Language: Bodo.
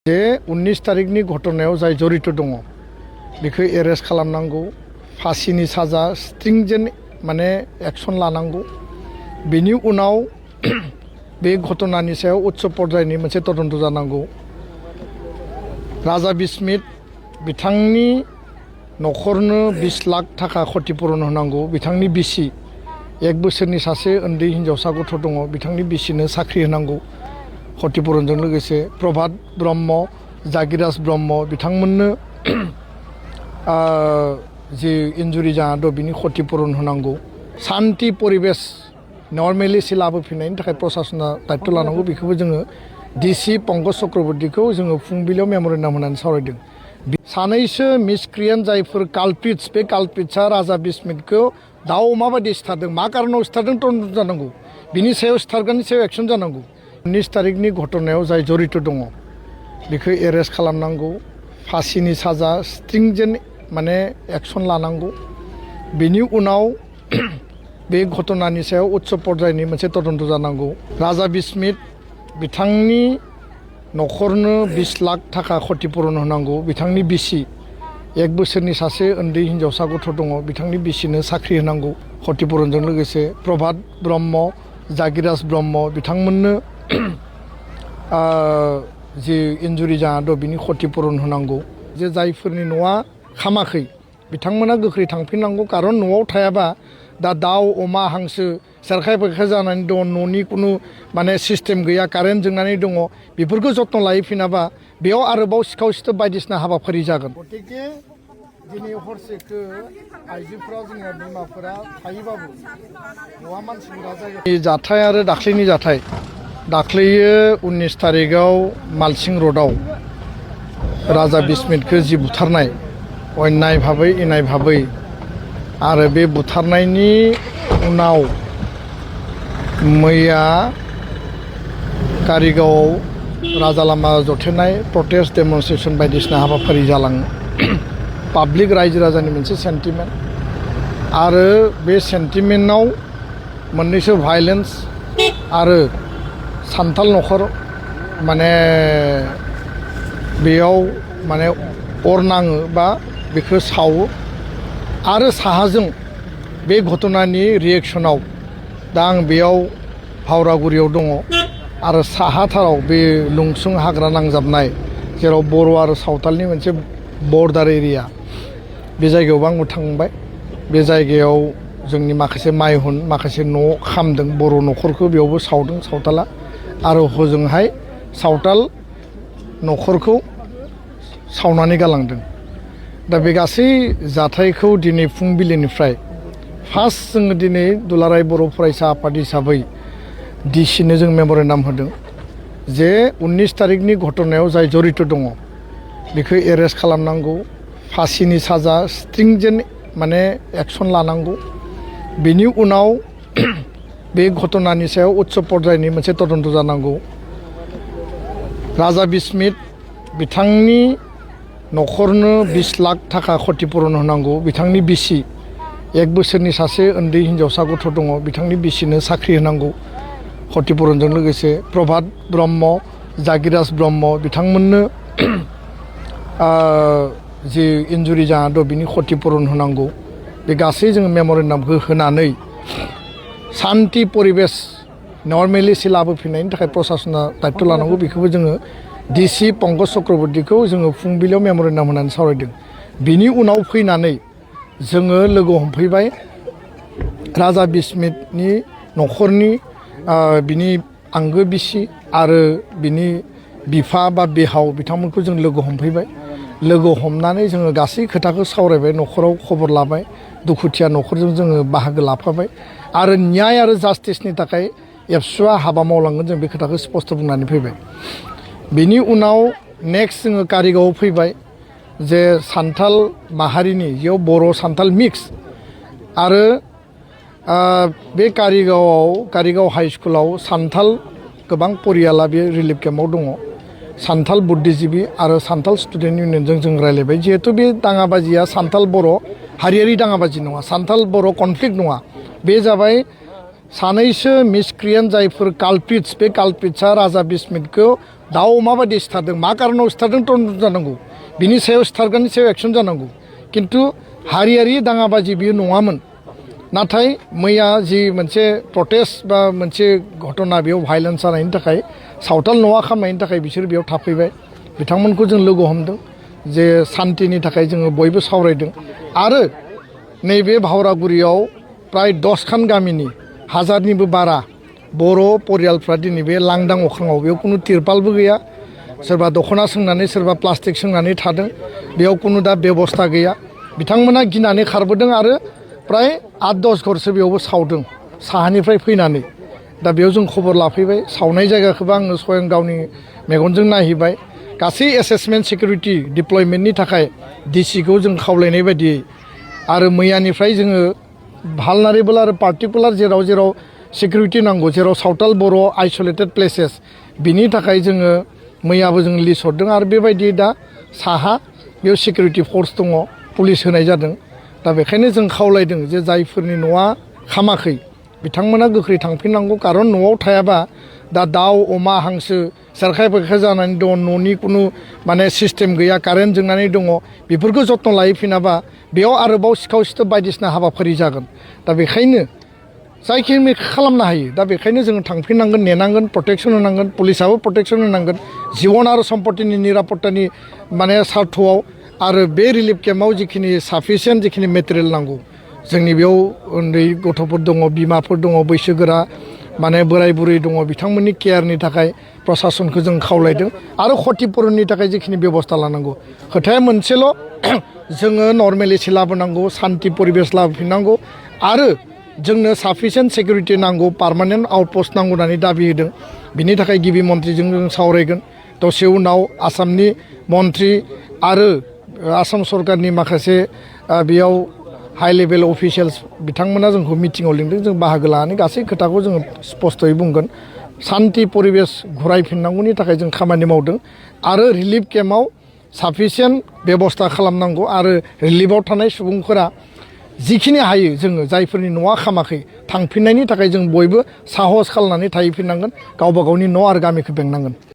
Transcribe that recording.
जे 19 तारिखनि घटनायाव जाय जड़ित दङ बेखौ एरेस्ट खालामनांगौ, फासिनि साजा स्ट्रिंजेन्ट माने एक्शन लानांगौ। बेनि उनाव बे घटनानि सायाव उच्च पर्यायनि मोनसे तदन्त जानांगौ। राजा बिस्मित बिथांनि न'खरनो 20 लाख थाखा क्षतिपूरण होनांगौ। बिथांनि बिसि 1 बोसोरनि सासे उन्दै हिनजावसा गथ' दङ, बिथांनि बिसिनो साख्रि होनांगौ क्षतिपूरणजों लोगोसे। प्रभात ब्रह्म, जागिराज ब्रह्म बिथांमोननो जि इन्जुरि जाना दं बिनि क्षतिपूरण होनांगौ। शान्ति परिबेश नर्मेलिसि लाबोफिननायनि थाखाय प्रशासना दायित्व लानांगौ। बेखौबो जोङो डिसि पंकज चक्रवर्तीखौ जोङो फुंबिलियाव मेम'रेन्डाम होनानै सावरायदों। सानैसो मिसक्रियेन्ट जायफोर कालप्रिट्स, बे कालप्रिट्सआ राजा बिस्मितखौ दाउ अमा बायदि सिथारदों, मा कारनाव सिथारदों तदन्त जानांगौ। बिनि सायाव सिथारग्रानि सायाव एक्शन जानांगौ। 19 तारिखनि घटनायाव जाय जड़ित दङ बेखौ एरेस्ट खालामनांगौ, फासिनि साजा स्ट्रिंजेन्ट माने एक्शन लानांगौ। बेनि उनाव बे घटनानि सायाव उच्च पर्यायनि मोनसे तदन्त जानांगौ। राजा बिस्मित बिथांनि न'खरनो 20 लाख थाखा क्षतिपूरण होनांगौ। बिथांनि बिसि 1 बोसोरनि सासे उन्दै हिनजावसा गथ' दङ, बिथांनि बिसिनो साख्रि होनांगौ क्षतिपूरणजों लोगोसे। प्रभात ब्रह्म, जागिराज ब्रह्म बिथांमोननो जि इन्जुरि जाना दं बिनि क्षतिपूरण होनांगौ। जे जायफोरनि न'आ खामाखै बिथांमोना गोख्रै थांफिननांगौ, कारन न'आव थायाबा दा दाउ अमा हांसो सेरखाय बेरखाय जानानै दङ, न'नि कुनु माने सिस्टेम गैया, कारेन्ट जोंनानै दङ। बेफोरखौ जत्न लायैफिनाबा बेयाव आरोबाव सिखाव सिथोब बायदिसिना हाबाफारि जागोन। गतिके दिनै हरसेखौ आइजोफोरा जोंना बिमाफोरा थायोबाबो हौवा मानसिफोरा जायगा जाथाय आरो दाख्लैनि जाथाय। दाख्लैयो 19 तारिखआव मालसिं र'डआव राजा बिस्मितखौ जि बुथारनाय अन्याय भाबै इनाय भाबै, आरो बे बुथारनायनि उनाव मैया कारिगावआव राजा लामा जथेनाय प्रटेस्ट डेमनस्ट्रेसन बायदिसिना हाबाफारि जालाङो। पाब्लिक रायजो राजानि मोनसे सेन्टिमेन्ट, आरो बे सेन्टिमेन्टआव मोननैसो भायलेन्स आरो सान्थाल न'खर माने बेयाव माने अर नाङो बा बेखौ सावो। आरो साहाजों बे घटनानि रिएक्सनाव दा आं बेयाव हावरागुरियाव दङ, आरो साहाथाराव बे लुंसुं हाग्रा नांजाबनाय जेराव बर' आरो सावथालनि मोनसे बर्डार एरिया, बे जायगायावबो आंबो थांबाय। बे जायगायाव जोंनि माखासे माइहुन, माखासे न' खामदों, बर' न'खरखौ बेयावबो सावदों सावथाला, आरो हजोंहाय सावथाल न'खरखौ सावनानै गालांदों। दा बे गासै जाथायखौ दिनै फुंबिलिनिफ्राय फार्स्ट जोङो दिनै दुलाराय बर' फरायसा आफाद हिसाबै डिसिनो जों मेम'रेन्डाम होदों जे 19 तारिखनि घटनायाव जाय जड़ित दङ बेखौ एरेस्ट खालामनांगौ, फासिनि साजा स्ट्रिंजेन्ट माने एक्शन लानांगौ। बेनि उनाव बे घटनानि सायाव उच्च पर्यायनि मोनसे तदन्त जानांगौ। राजा बिस्मित बिथांनि न'खरनो 20 लाख थाखा क्षतिपूरण होनांगौ। बिथांनि बिसि 1 बोसोरनि सासे उन्दै हिनजावसा गथ' दङ, बिथांनि बिसिनो साख्रि होनांगौ क्षतिपूरणजों लोगोसे। प्रभात ब्रह्म, जागिराज ब्रह्म बिथांमोननो जि इन्जुरि जाना दं बिनि क्षतिपूरण होनांगौ। बे गासै जोङो मेम'रेन्डामखौ होनानै शान्ति परिबेश नर्मेलिसि लाबोफिननायनि थाखाय प्रशासना दायित्व लानांगौ। बेखौबो जोङो डिसि पंकज चक्रवर्तीखौ जोङो फुंबिलियाव मेम'रेन्डाम होनानै सावरायदों। बिनि उनाव फैनानै जोङो लोगो हमफैबाय राजा बिस्मितनि न'खरनि बिनि आंगो बिसि आरो बिनि बिफा बा बिहाव बिथांमोनखौ जों लोगो हमफैबाय। लोगो हमनानै जोङो गासै खोथाखौ सावरायबाय, न'खराव खबर लाबाय, दुखुथिया न'खरजों जोङो बाहागो लाफाबाय, आरो न्याय आरो जास्टिसनि थाखाय एबसुआ हाबा मावलांगोन जों बे खोथाखौ स्पष्ट बुंनानै फैबाय। बेनि उनाव नेक्स्ट जोङो कारिगावआव फैबाय जे सान्थाल माहारिनि बेयाव बर' सान्थाल मिक्स, आरो बे कारिगाव हाइ स्कुलाव सान्थाल गोबां परियाला बे रिलिफ केम्पआव दङ। सान्थाल बुद्धिजिबि आरो सान्थाल स्टुडेन्ट इउनियनजों जों रायज्लायबाय, जिहेथु बे दाङाबाजिया सान्थाल बर' हारियारि दाङाबाजि नङा, सान्थाल बर' कनफ्लिक्ट नङा। बे जाबाय सानैसो मिसक्रियेन्ट जायफोर कालप्रिट्स, बे कालप्रिट्सआ राजा बिस्मितखौ दाउ अमा बायदि सिथारदों मा कारनाव सिथारदों तदन्त जानांगौ बिनि सायाव सिथारग्रानि सायाव एक्सन जानांगौ खिन्थु हारियारि दाङाबाजि बियो नङामोन नाथाय मैया जि मोनसे प्रटेस्ट बा मोनसे घटना बेयाव भाइलेन्स जानायनि थाखाय सावथाल न'आ खामनायनि थाखाय बिसोर बेयाव थाफैबाय बिथांमोनखौ जों लोगो हमदों जे सान्तिनि थाखाय जोङो बयबो सावरायदों आरो नैबे भावरागुरियाव प्राय 10 खान गामिनि हाजारनिबो बारा बर' परियालफ्रा दिनै बे लांदां अख्राङाव बेयाव खुनु तिरपालबो गैया सोरबा दख'ना सोंनानै सोरबा प्लास्टिक सोंनानै थादों बेयाव खुनु दा बेबस्था गैया बिथांमोना गिनानै खारबोदों आरो प्राय 8-10 घरसो बेयावबो सावदों साहानिफ्राय फैनानै दा बेयाव जों खबर लाफैबाय सावनाय जायगाखौबो आङो स्वयं गावनि मेगनजों नायहैबाय गासै एसेसमेन्ट सिकिउरिटि डिप्लयमेन्टनि थाखाय डिसिखौ जों खावलायनाय बायदियै आरो मैयानिफ्राय जोङो भालनारेबल आरो पार्टिकुलार जेराव जेराव सिकिउरिटि नांगौ जेराव सावथाल बर' आइसोलेटेड प्लेसेस बिनि थाखाय जोङो मैयाबो जों लिस्ट हरदों आरो बेबायदि दा साहा बेयाव सिकिउरिटि फर्स दङ पुलिस होनाय जादों दा बेखायनो जों खावलायदों जे जायफोरनि न'आ खामाखै बिथांमोना गोख्रै थांफिननांगौ कारन न'आव थायाबा दा दाउ अमा हांसो सेरखाय बेरखाय जानानै दङ न'नि खुनु माने सिस्टेम गैया कारेन्ट जोंनानै दङ बेफोरखौ जत्न लाहैफिनाबा बेयाव आरोबाव सिखाव सिथोब बायदिसिना हाबाफारि जागोन दा बेखायनो जायखिनि खालामनो हायो दा बेखायनो जोङो थांफिननांगोन नेनांगोन प्रटेक्सन होनांगोन पुलिसाबो प्रटेक्सन होनांगोन जिबन आरो सम्पतिनि निरापत्तानि माने सार्थआव आरो बे रिलिफ केम्पआव जिखिनि साफिसियेन्ट जिखिनि मेटेरियेल नांगौ जोंनि बेयाव उन्दै गथ'फोर दङ बिमाफोर दङ बैसोगोरा माने बोराय बुरै दङ बिथांमोननि केयारनि थाखाय प्रसासनखौ जों खावलायदों आरो क्षतिपुरननि थाखाय जिखिनि बेबस्था लानांगौ खोथाया मोनसेल' जोङो नर्मेलिटि लाबोनांगौ सान्ति परिबेस लाबोफिननांगौ आरो जोंनो साफिसियेन्ट सिकिउरिटि नांगौ पार्मानेन्ट आउटपस्ट नांगौ होननानै दाबि होदों बिनि थाखाय गिबि मन्थ्रिजों जों सावरायगोन दसे उनाव आसामनि मन्थ्रि आरो आसाम सरकारनि माखासे बेयाव हाइ लेभेल अफिसियेल्स बिथांमोना जोंखौ मिटिङाव लिंदों जों बाहागो लानानै गासै खोथाखौ जोङो स्पस्तयै बुंगोन सान्ति परिबेस घुरायफिननांगौनि थाखाय जों खामानि मावदों आरो रिलिफ केम्पआव साफिसियेन्ट बेबस्था खालामनांगौ आरो रिलिफआव थानाय सुबुंफोरा जिखिनि हायो जोङो जायफोरनि न'आ खामाखै थांफिननायनि थाखाय जों बयबो साहस खालामनानै थाहैफिननांगोन गावबा गावनि न' आरो गामिखौ बेंनांगोन